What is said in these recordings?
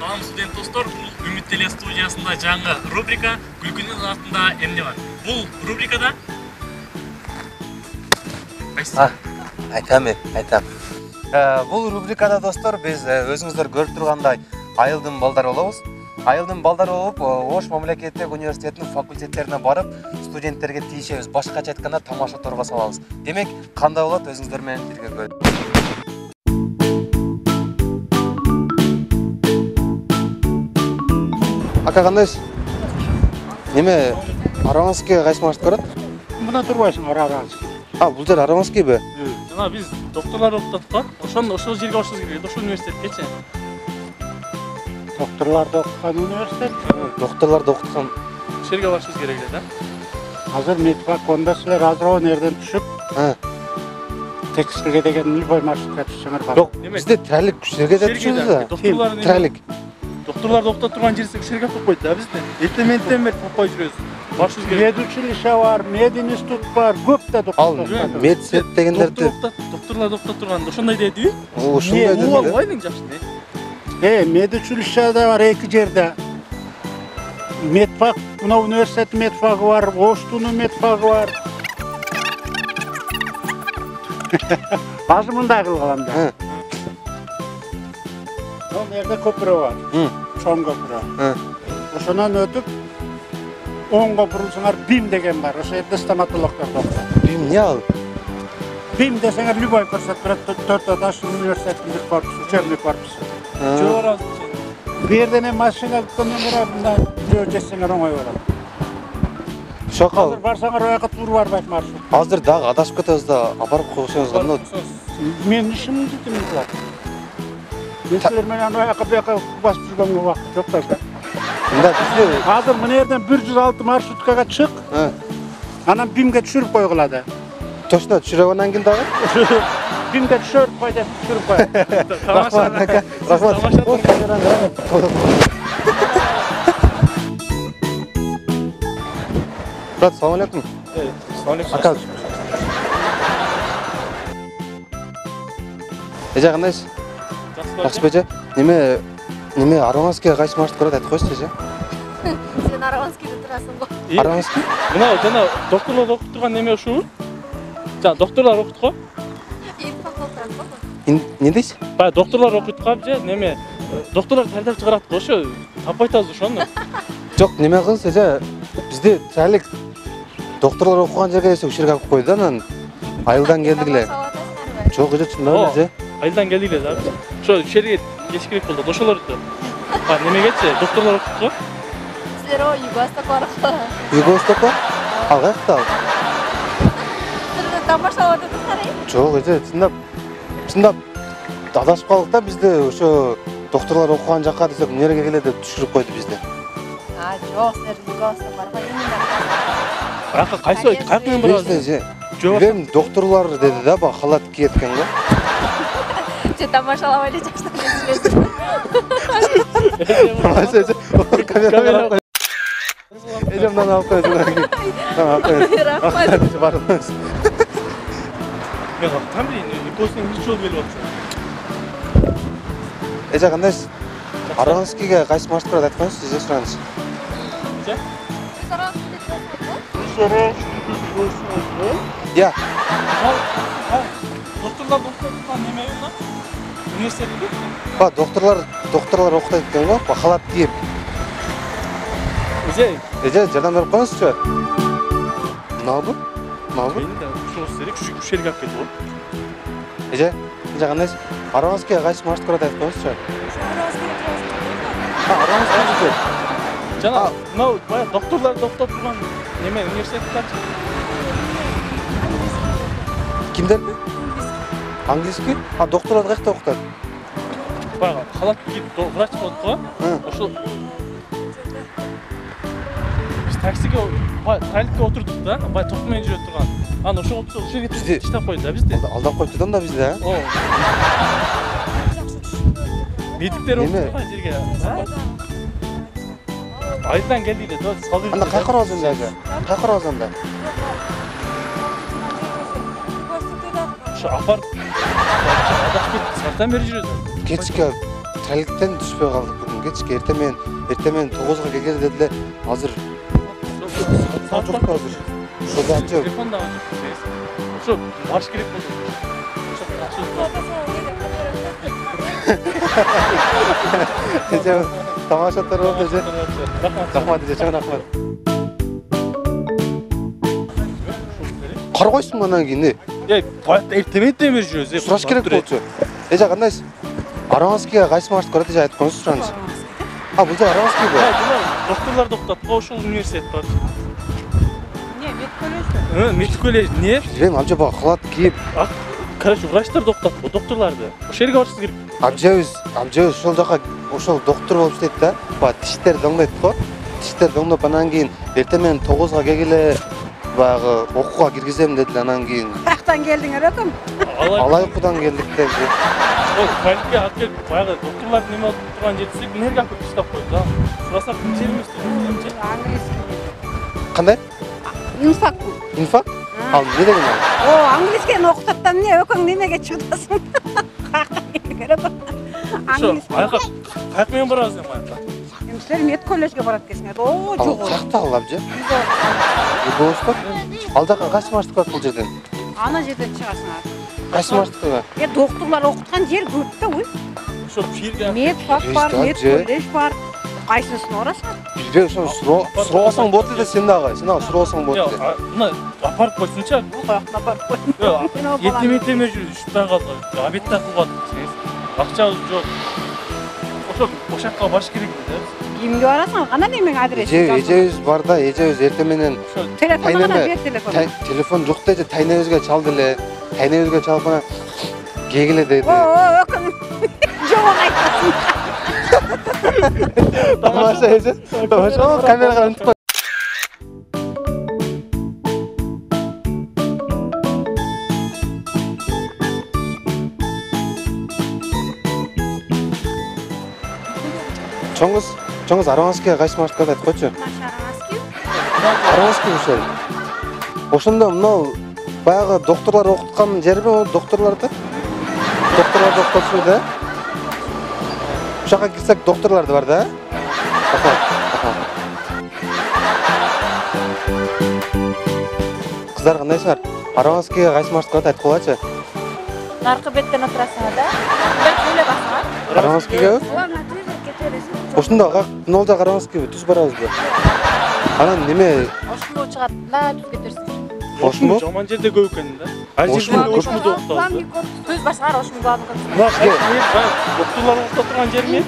Салам студент достор, бул Үмүт Теле студиясында жаңы рубрика Күлкүнүн артында эмне бар. Бул рубрикада айтам. Бул рубрикада достор биз өзүңүздөр көрүп тургандай айылдын балдары болобуз. Айылдын балдары болуп, Ош мамлекеттик университетинин факультеттерине барып, студенттерге тийишебиз. Башкача айтканда тамаша торго салабыз. Демек, кандай болот өзүңүздөр менен бирге көрөлүк. Ака кандайсыз? Неме Араванскийге кайсы маршрут көрөт? Мына турбайсың Араванский. Бул жер Араванскийби? жана биз докторлор окутат го. Ошол жерге барышыбыз керек. Ошол университеткечи. Doktorlarda okuyan üniversite. Doktorlarda okuткан. Ошол жерге барышыбыз керек эле да. Hazır medifak onda sizler hazır o nereden düşüp tekstilge degen любой маршрутка түшсөңөр бар. Жок, бизде тирлик жерге да түшөбүз да. Тирлик. Докторларды октоп турган жерге ошол жерге коюп койду да бизди. Эртеменден бери таппай жүрөбүз. Барышыбыз керек. Медучилище бар, мединститут бар, көп да Ал доктор. медсет дегендерди Докторларды октоп турган ошондой дедиби? ушундай Бул албайт эң жакшы. Медучилище да бар эки жерде. Медфак, мына университет медфагы бар, Оштунун медфагы бар. Азыр мындай кылган да. Ал жерде көпүрө бар. Чоң көпүрө. Ошонан өтүп оңго бурулсаңар БИМ деген бар. Ошол жерде стоматологдор доктор. БИМ эмне ал? БИМ десеңер любой көрсөтүп берет. 4 этаж университеттин бир корпусу, учебный корпусу. Бу жерден эми машина күткөндөн көрө мындай жөө жесеңер оңой болот. Шока. Азыр барсаңар ояка туура барбайт маршрут. Азыр дагы адашып кетебиз да, апарып койсоңуз кандай болот? Мен ишимди ким кылат? Силер менен ояка буяка басып жүргөнгө убакыт жок да. Мында бизде Азыр мына жерден 106 маршруткага чык. Анан БИМге түшүрүп койгула да. Точно түшүрөбү анан кийин дагы? БИМге түшүрүп кой деп түшүрүп кой. Рахмат. Брат, салам алейкум. Салам алейкум. Ака. Эже кандайсыз? Жакшы беже. Неме Араванскийге кайсы маршрут көрөт айтып койсузчу эже? Сен Араванскийде турасың го. Араванский? Мына жана докторлор окуп турган неме ушул. Жана докторлор окут го. Не дейсиз? Баягы докторлор окуйт го же неме докторлор тардап чыгарат го ошо. Таппай атабыз ошону. Жок, неме кылыңыз эже? Бизде тирлик докторлор окуган жерге десе ушул жерге алып койду да, анан айылдан келдик эле. Жок эже, чындап эле. Айылдан келдик эле да. Ошо жерге кеш керек болду. Ошолорду. Немегечи докторлор окут го. Силер о Юго-Восток баргыла. Юго-Востокко? Ал каякта ал? Силер тамашалап атасыңар. Жок эже, чындап адашып калдык да, бизде ошо докторлор окуган жакка десек, мына жерге келе деп түшүрүп койду бизди. Жок, силер Юго-Восток барбай Ака кайсы менен барасыз? Билем, докторлор деди да, бак халат кийеткен го. Же тамашалап эле жаштар келсиңер. Тамаша эже, камера. Эже мындан алып коесуң. Алып коесуң. Рахмат. Барыңыз. Мен там билейин, ипостен бир жол келип атса. Эже кандайсыз? Араванскийге кайсы маршрут көрөт айтып коюңуз, эже сураңыз. Эже? Я. Докторлор окуп турган неме мына? Университетте? Докторлор окутат экен го, халат кийип. Эже, жардам берип коюңузчу. Мынабы? Ушул серик ушул жерге алып келди го. Эже кандайсыз? Араванскийге кайсы маршрут көрөт айтып коюңузчу. Араванский. Жана мына баягы докторлорду октоп турган неме университеттачы. Кимдерди? Английский? Докторлор каякта окутат? Баягы халат кийип врач болот го. Ошол биз таксиге тайликке отурдук да, баягы токту менен жүрөт турган. Анан ошого ошол жерге таштап койду да бизди. Алдап коюпту да бизди, а? Медиктер окуп турган жерге. Айылдан келди эле, салып. Анда кай карабыз эже? Кай карабыз анда? Ошо апарып адашып кетти, сааттан бери жүрөбүз. Кечке тирликтен түшпөй калдык бүгүн. кечке эртең менен 9га келгиле дедиле. Азыр Saat жок азыр. Ошол анча Telefon da var. Şu baş gerek oldu. эже тамашаттар болду эже. Рахмат эже, чоң рахмат. Каргойсуң анан кийин. Ya bayat ertemeyi demir жүрөбүз. Сураш керек болчу. Эже кандайсыз? Арамаскиге кайсы маршрут көрөт эже айтып коюңузчу сураныч. Бул жер Арамаскиге. Доктурлар доктатпа ошол университет бар. Не, медколлеж. Медколлеж не? Билем, амча бак халат кийип, Короче, врачтар доктатпа, доктурларды. Ошол жерге барышыңыз керек. амчабыз ошол жака ошол доктор болуп иштейт да. Бак тиштер доңдойт го. Тиштер доңдоп анан кийин эртең менен 9га келгиле баягы окууга киргизем дедиле, анан кийин Каяктан келдиңер экем? алай окуудан келдик деп. Ой, квалификке алып келип, баягы доктурлар неме алып турган жерди сиз эмнеге алып келип таштап койду да? Сурасак эмче эмес деп. Английский. Кандай? Инфак. Инфак? Ал эмне деген ал? О, английскийни окутат да эмне экең немеге чыгасың? Каяктан келдиңер экем? Английский. Аяка каяк менен барабыз эми аяка? Силер медколлежге барат экенсиңер. О, Ал жок. каякта ал амча? Югосток? Ал жака кайсы маршрут бар бул жерден? Ана жерден чыгасыңар. Кайсы маршрут бар? Доктурлар окуткан жер көп да, ой. Ошо фирга Медфак бар, медколлеж бар. Кайсысын барасың? Билбейм, ошону суроосоң болот эле сен дагы. Сен дагы суроосоң болот эле. мына апарып койсунчу. Каяктан апарып койдум. Этеме жүрүп уштай калды. Обедта кылып атып. Акчабыз жок. Ошо ошакка барыш керек да. Кимге барасың? Кана немең адресин? Эжебиз бар да, эжебиз эртең менен Телефону гана бер телефон. телефон жок деди, тайнебизге чалды эле. Тайнебизге чалып анан кегиле деди. О, экең. Жок айтасың. Тамаша эже. Тамаша камерага ынтып кой. Чоңуз Арамаскиге кайсы маршрут айтып койчу. Арамаский ошол. Ошондо мынау баягы доктурлар окуткан жерби, о доктурларды? Доктурлар доктотчу да? Ошака кирсек доктурларды бар да? Кыздар кандайсыңар? Арамаскиге кайсы маршрут айтып койгачы. Наркы беттен отурасыңар да? Бет эле басыңар. Арамаскиге? Ошондо нол жак Арамаскиге түз барабызбы? Анан неме? Ошмо чыгат да, түз кетерсиң. Ошмо? Жаман жерде көп экен да. Ар жерде ошмуду октабыз. Түз басыңар, ошмо главный. Доктурлар октоп турган жер ме?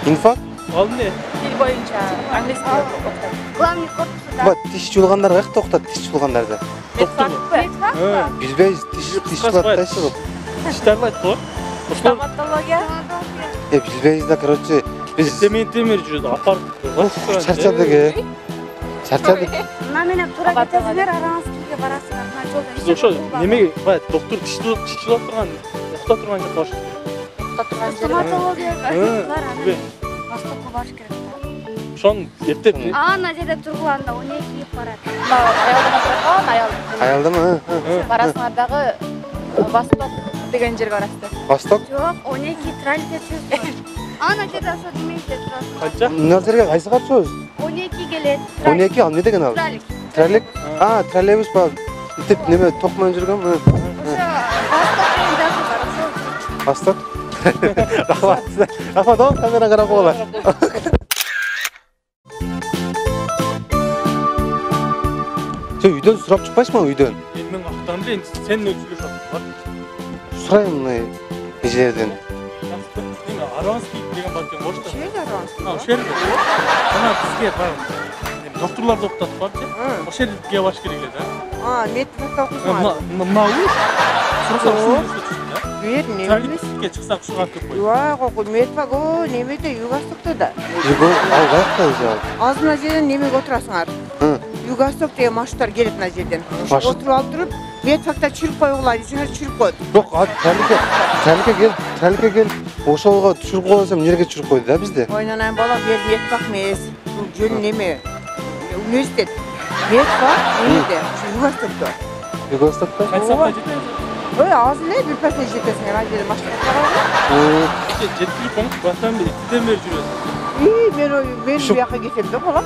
Инфак? Ал эмне? Тил боюнча английский окутат. Главный корпусу Ба, тиш чулгандар каякта октот, тиш чулгандарды? Медфак. Билбейбиз, тиш чулаттайчы. Тиштарлайт го. Ошолор Стоматология. Билбейбиз да, короче, биз темир жүрөт, апарып. чарчадык. Чарчадык. Мына менен туура кетесиңер, Арамаскиге барасыңар. Мына жолдон. Биз ошо немеге баягы доктур тиш чулап турган, уктап турган жерге барыш керек. Стоматология. Востокко барыш керек да. Ошону эптеп. Ана жерде турганда 12 барат. Аялдан турган, аял. Аялдамы? Барасыңар дагы Восток деген жерге барасыздар. Восток? Жок, 12 тралите сөз бар. Ана жерде ошо демейте турасың. Канча? Мына жерге кайсы качабыз? 12 келет. 12 ал не деген ал? Тралик. Троллейбус? Троллейбус ба? Тип неме ток менен жүргөн? Ошо Восток деген жазуу бар, ошо. Восток? Рахмат. Рахмат, о, камера карап койгула. Сен үйдөн сурап чыкпайсыңбы үйдөн? Мен актан билейин, сен өзүлүп жатып. Сурайм мына эжелерден. Арамаский деген бар экен, ошто. Жерде Арамаский. Ошол жерде. Ана бизге бар. Доктурларды октотуп барчы. Ошол жерге барыш керек эле да. Медфакта окусуңар. Мына сураса ушул да. Бер неме? Троллейбуске чыксак ушуга алып коюп. Жок, медфак о немеде Юго-Востокто да. Ал каякта эже ал? Азыр мына жерден немеге отурасыңар. Юго-Восток деген маршруттар келет мына жерден. Отуруп алып туруп, медфакта чүрүп койгула десеңер чүрүп коет. Жок, троллейбуске кел. Ошолго түшүрүп кой десем, эмнеге түшүрүп койду да бизди? Ойнанайын бала, бер медфак эмес. Бул жөн неме? Университет. Медфак немеде? Юго-Востокто. Юго-Востокто? Кайсы саатта жетет? Ой, азыр эле бир пасте жетесиңер, ана жерде машина барабы? Жетип коюңуз, батан бери, тизден бери жүрөсүз. мен мен Şu- бияққа кетемін да балам.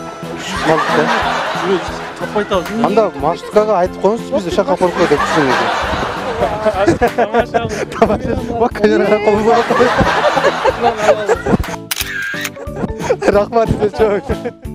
таппай табыз. Анда маршруткага айтып коюңузчу бизди шака коркой деп түсүңүз. Тамаша. Бак камерага колуңузга. Рахмат сизге чоң.